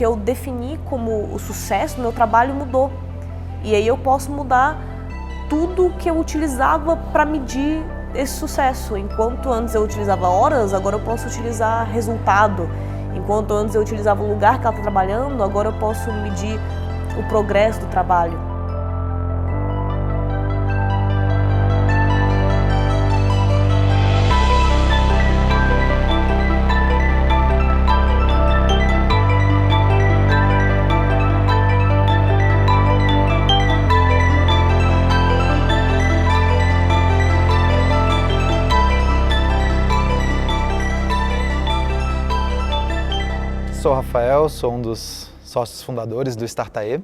que eu defini como o sucesso no meu trabalho mudou. E aí eu posso mudar tudo que eu utilizava para medir esse sucesso. Enquanto antes eu utilizava horas, agora eu posso utilizar resultado. Enquanto antes eu utilizava o lugar que ela está trabalhando, agora eu posso medir o progresso do trabalho. Sou Rafael, sou um dos sócios fundadores do Startae.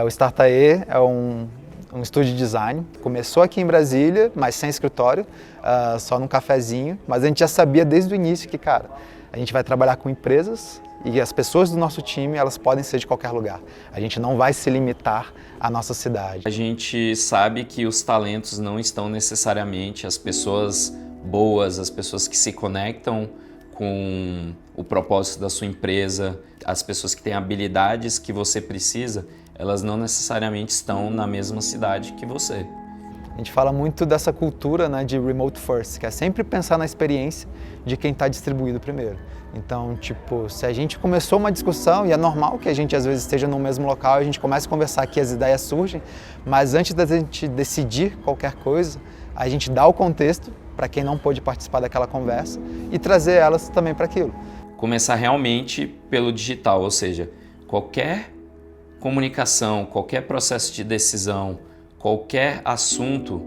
O Startae é um estúdio de design. Começou aqui em Brasília, mas sem escritório, só num cafezinho. Mas a gente já sabia desde o início que, cara, a gente vai trabalhar com empresas e as pessoas do nosso time, elas podem ser de qualquer lugar. A gente não vai se limitar à nossa cidade. A gente sabe que os talentos não estão necessariamente as pessoas boas, as pessoas que se conectam com o propósito da sua empresa, as pessoas que têm habilidades que você precisa, elas não necessariamente estão na mesma cidade que você. A gente fala muito dessa cultura, né, de remote first, que é sempre pensar na experiência de quem está distribuído primeiro. Então, tipo, se a gente começou uma discussão, e é normal que a gente às vezes esteja no mesmo local, a gente começa a conversar aqui, as ideias surgem, mas antes da gente decidir qualquer coisa, a gente dá o contexto para quem não pôde participar daquela conversa e trazer elas também para aquilo. Começar realmente pelo digital, ou seja, qualquer comunicação, qualquer processo de decisão, qualquer assunto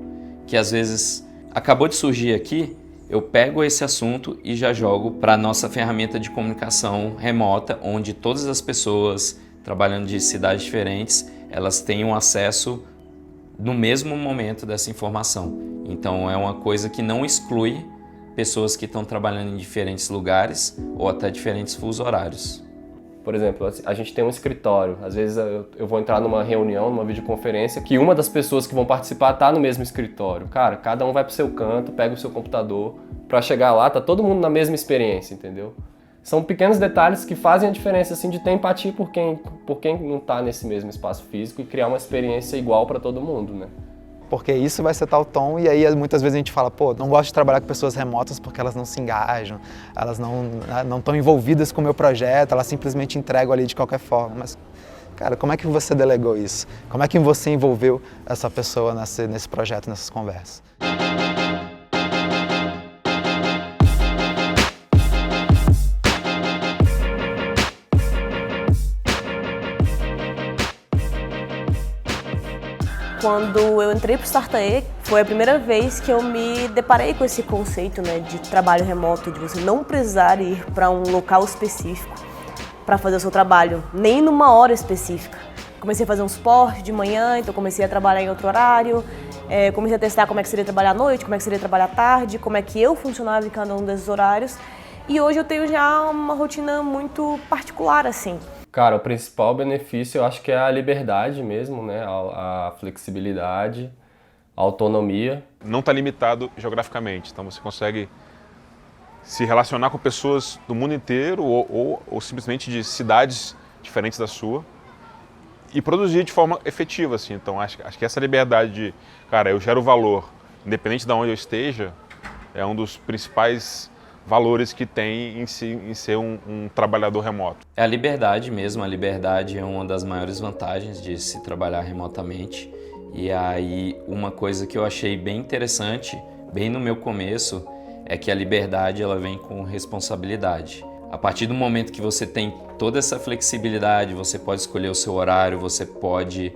que às vezes acabou de surgir aqui, eu pego esse assunto e já jogo para a nossa ferramenta de comunicação remota, onde todas as pessoas trabalhando de cidades diferentes, elas tenham acesso no mesmo momento dessa informação. Então é uma coisa que não exclui pessoas que estão trabalhando em diferentes lugares ou até diferentes fusos horários. Por exemplo, a gente tem um escritório. Às vezes eu vou entrar numa reunião, numa videoconferência, que uma das pessoas que vão participar está no mesmo escritório. Cara, cada um vai para o seu canto, pega o seu computador. Para chegar lá, tá todo mundo na mesma experiência, entendeu? São pequenos detalhes que fazem a diferença, assim, de ter empatia por quem não está nesse mesmo espaço físico e criar uma experiência igual para todo mundo, né? Porque isso vai setar o tom e aí muitas vezes a gente fala, pô, não gosto de trabalhar com pessoas remotas porque elas não se engajam, elas não estão envolvidas com o meu projeto, elas simplesmente entregam ali de qualquer forma. Mas, cara, como é que você delegou isso? Como é que você envolveu essa pessoa nesse projeto, nessas conversas? Quando eu entrei para o Startae, foi a primeira vez que eu me deparei com esse conceito, né, de trabalho remoto, de você não precisar ir para um local específico para fazer o seu trabalho, nem numa hora específica. Comecei a fazer um suporte de manhã, então comecei a trabalhar em outro horário, comecei a testar como é que seria trabalhar à noite, como é que seria trabalhar à tarde, como é que eu funcionava em cada um desses horários. E hoje eu tenho já uma rotina muito particular, assim. Cara, o principal benefício eu acho que é a liberdade mesmo, né? A flexibilidade, a autonomia. Não está limitado geograficamente, então você consegue se relacionar com pessoas do mundo inteiro ou simplesmente de cidades diferentes da sua e produzir de forma efetiva, assim. Então acho que essa liberdade de, cara, eu gero valor, independente de onde eu esteja, é um dos principais valores que tem em ser um trabalhador remoto. É a liberdade mesmo, a liberdade é uma das maiores vantagens de se trabalhar remotamente. E aí uma coisa que eu achei bem interessante, bem no meu começo, é que a liberdade ela vem com responsabilidade. A partir do momento que você tem toda essa flexibilidade, você pode escolher o seu horário, você pode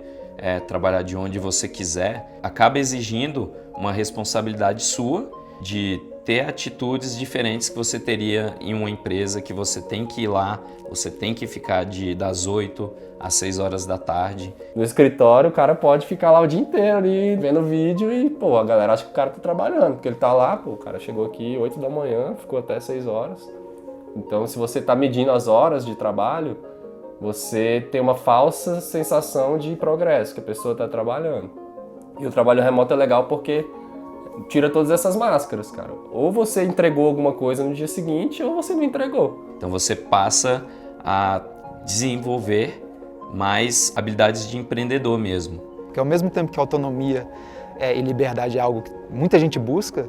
trabalhar de onde você quiser, acaba exigindo uma responsabilidade sua de ter atitudes diferentes que você teria em uma empresa, que você tem que ir lá, você tem que ficar das 8 às 6 horas da tarde. No escritório, o cara pode ficar lá o dia inteiro ali, vendo vídeo e, pô, a galera acha que o cara tá trabalhando, porque ele tá lá, pô, o cara chegou aqui 8 da manhã, ficou até 6 horas. Então, se você tá medindo as horas de trabalho, você tem uma falsa sensação de progresso, que a pessoa tá trabalhando. E o trabalho remoto é legal porque tira todas essas máscaras, cara. Ou você entregou alguma coisa no dia seguinte, ou você não entregou. Então você passa a desenvolver mais habilidades de empreendedor mesmo. Porque ao mesmo tempo que autonomia e liberdade é algo que muita gente busca,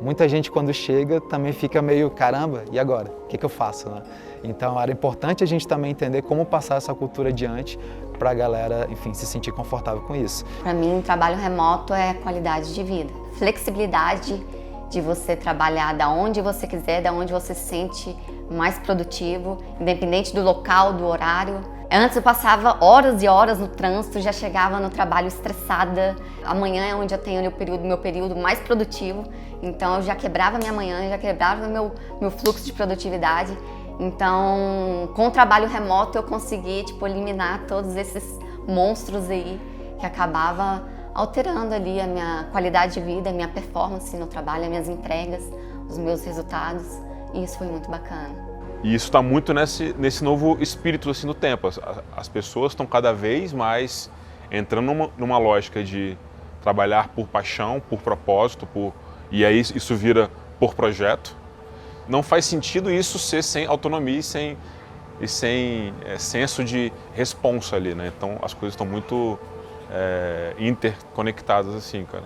muita gente quando chega também fica meio, caramba, e agora? O que eu faço, né? Então era importante a gente também entender como passar essa cultura adiante para a galera, enfim, se sentir confortável com isso. Para mim, trabalho remoto é qualidade de vida. Flexibilidade de você trabalhar da onde você quiser, da onde você se sente mais produtivo, independente do local, do horário. Antes eu passava horas e horas no trânsito, já chegava no trabalho estressada. Amanhã é onde eu tenho o meu período mais produtivo, então eu já quebrava minha manhã, já quebrava meu fluxo de produtividade. Então, com o trabalho remoto eu consegui eliminar todos esses monstros aí que acabava alterando ali a minha qualidade de vida, a minha performance no trabalho, as minhas entregas, os meus resultados, e isso foi muito bacana. E isso está muito nesse novo espírito assim, do tempo. As pessoas estão cada vez mais entrando numa lógica de trabalhar por paixão, por propósito, e aí isso vira por projeto. Não faz sentido isso ser sem autonomia e sem senso de responsa ali, né? Então as coisas estão muito interconectadas assim, cara.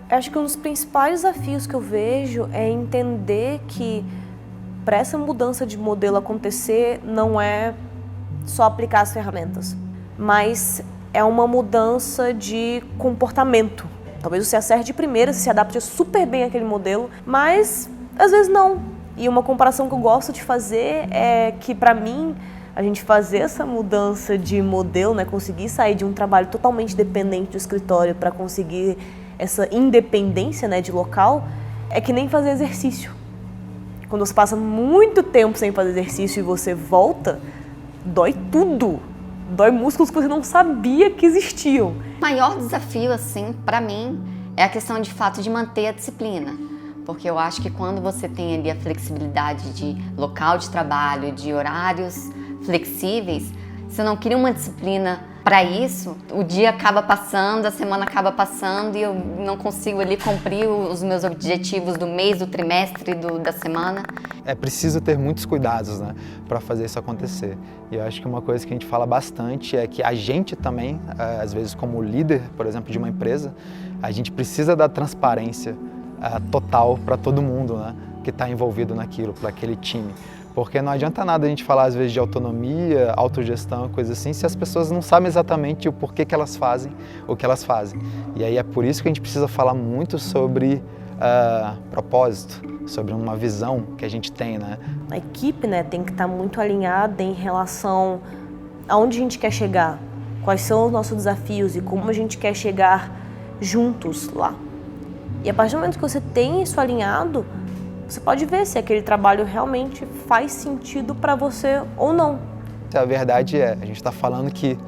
Acho que um dos principais desafios que eu vejo é entender que para essa mudança de modelo acontecer não é só aplicar as ferramentas, mas é uma mudança de comportamento. Talvez você acerte de primeira, se adapte super bem àquele modelo, mas às vezes não. E uma comparação que eu gosto de fazer é que, para mim, a gente fazer essa mudança de modelo, né, conseguir sair de um trabalho totalmente dependente do escritório para conseguir essa independência, né, de local, é que nem fazer exercício. Quando você passa muito tempo sem fazer exercício e você volta, dói tudo. Dói músculos que você não sabia que existiam. O maior desafio, assim, para mim, é a questão de fato de manter a disciplina. Porque eu acho que quando você tem ali a flexibilidade de local de trabalho, de horários flexíveis, você não cria uma disciplina para isso, o dia acaba passando, a semana acaba passando e eu não consigo ali cumprir os meus objetivos do mês, do trimestre, da semana. É preciso ter muitos cuidados, né, para fazer isso acontecer. E eu acho que uma coisa que a gente fala bastante é que a gente também, às vezes como líder, por exemplo, de uma empresa, a gente precisa dar transparência total para todo mundo, né, que está envolvido naquilo, para aquele time. Porque não adianta nada a gente falar, às vezes, de autonomia, autogestão, coisa assim, se as pessoas não sabem exatamente o porquê que elas fazem o que elas fazem. E aí é por isso que a gente precisa falar muito sobre propósito, sobre uma visão que a gente tem, né? A equipe, né, tem que estar muito alinhada em relação aonde a gente quer chegar, quais são os nossos desafios e como a gente quer chegar juntos lá. E a partir do momento que você tem isso alinhado, você pode ver se aquele trabalho realmente faz sentido para você ou não. A verdade é, a gente está falando que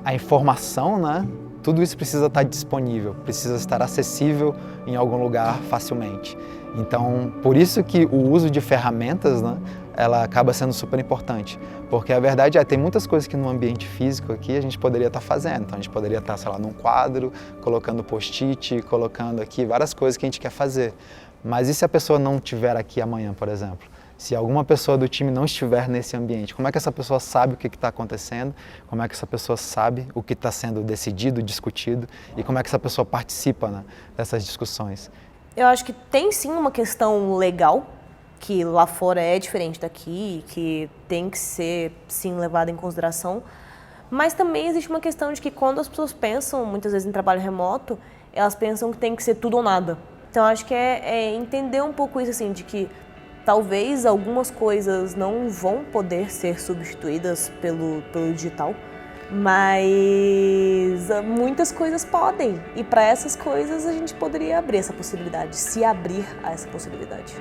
a informação, né, tudo isso precisa estar disponível, precisa estar acessível em algum lugar facilmente. Então, por isso que o uso de ferramentas, né, ela acaba sendo super importante. Porque a verdade é, tem muitas coisas que no ambiente físico aqui a gente poderia estar fazendo. Então a gente poderia estar, sei lá, num quadro, colocando post-it, colocando aqui várias coisas que a gente quer fazer. Mas e se a pessoa não estiver aqui amanhã, por exemplo? Se alguma pessoa do time não estiver nesse ambiente, como é que essa pessoa sabe o que está acontecendo? Como é que essa pessoa sabe o que está sendo decidido, discutido? E como é que essa pessoa participa, né, dessas discussões? Eu acho que tem sim uma questão legal, que lá fora é diferente daqui, que tem que ser sim levada em consideração. Mas também existe uma questão de que quando as pessoas pensam, muitas vezes em trabalho remoto, elas pensam que tem que ser tudo ou nada. Então acho que é entender um pouco isso, assim, de que talvez algumas coisas não vão poder ser substituídas pelo digital, mas muitas coisas podem. E para essas coisas a gente poderia abrir essa possibilidade, se abrir a essa possibilidade.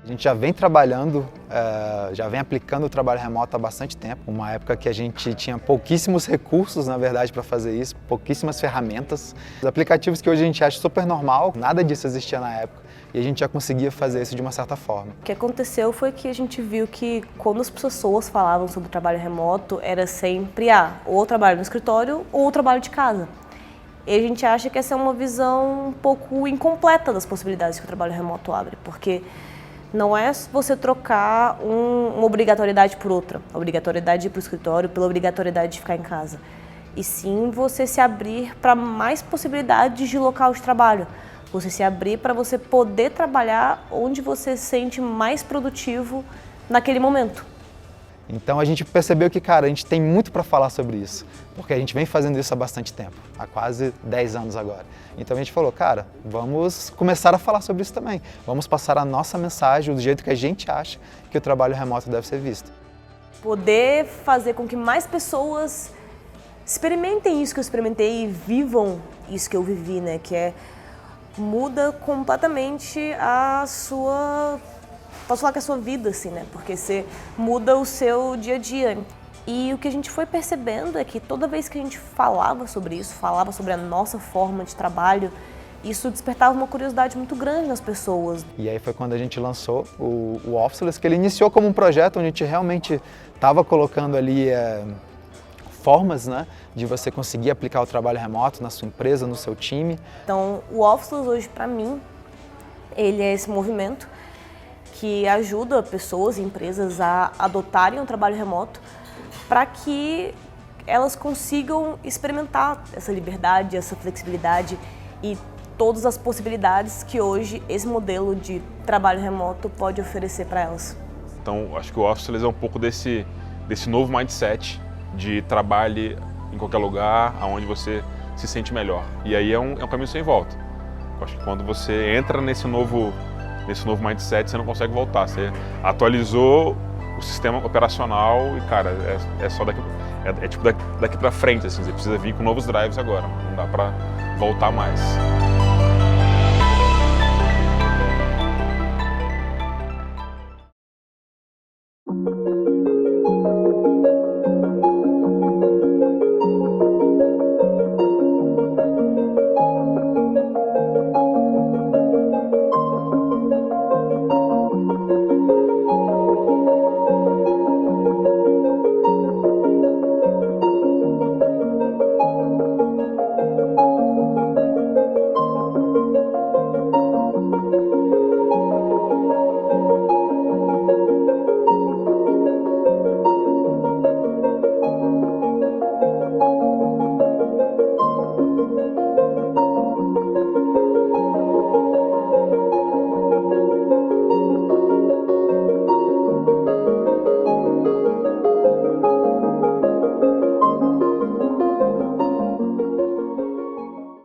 A gente já vem trabalhando, já vem aplicando o trabalho remoto há bastante tempo. Uma época que a gente tinha pouquíssimos recursos, na verdade, para fazer isso, pouquíssimas ferramentas. Os aplicativos que hoje a gente acha super normal, nada disso existia na época. E a gente já conseguia fazer isso de uma certa forma. O que aconteceu foi que a gente viu que quando as pessoas falavam sobre o trabalho remoto, era sempre ou o trabalho no escritório ou o trabalho de casa. E a gente acha que essa é uma visão um pouco incompleta das possibilidades que o trabalho remoto abre, porque não é você trocar uma obrigatoriedade por outra, a obrigatoriedade de ir para o escritório pela obrigatoriedade de ficar em casa. E sim você se abrir para mais possibilidades de local de trabalho. Você se abrir para você poder trabalhar onde você se sente mais produtivo naquele momento. Então a gente percebeu que, cara, a gente tem muito para falar sobre isso, porque a gente vem fazendo isso há bastante tempo, há quase 10 anos agora. Então a gente falou, cara, vamos começar a falar sobre isso também. Vamos passar a nossa mensagem do jeito que a gente acha que o trabalho remoto deve ser visto. Poder fazer com que mais pessoas experimentem isso que eu experimentei e vivam isso que eu vivi, né? Que muda completamente a sua... Posso falar que é a sua vida, assim, né? Porque você muda o seu dia a dia. E o que a gente foi percebendo é que toda vez que a gente falava sobre isso, falava sobre a nossa forma de trabalho, isso despertava uma curiosidade muito grande nas pessoas. E aí foi quando a gente lançou o Officeless, que ele iniciou como um projeto onde a gente realmente estava colocando ali formas, né, de você conseguir aplicar o trabalho remoto na sua empresa, no seu time. Então, o Officeless hoje, para mim, ele é esse movimento que ajuda pessoas e empresas a adotarem o trabalho remoto para que elas consigam experimentar essa liberdade, essa flexibilidade e todas as possibilidades que hoje esse modelo de trabalho remoto pode oferecer para elas. Então, acho que o Officeless é um pouco desse novo mindset de trabalhe em qualquer lugar, aonde você se sente melhor. E aí é um caminho sem volta. Eu acho que quando você entra nesse novo mindset, você não consegue voltar. Você atualizou o sistema operacional e, cara, é só daqui pra frente, assim. Você precisa vir com novos drives agora. Não dá pra voltar mais.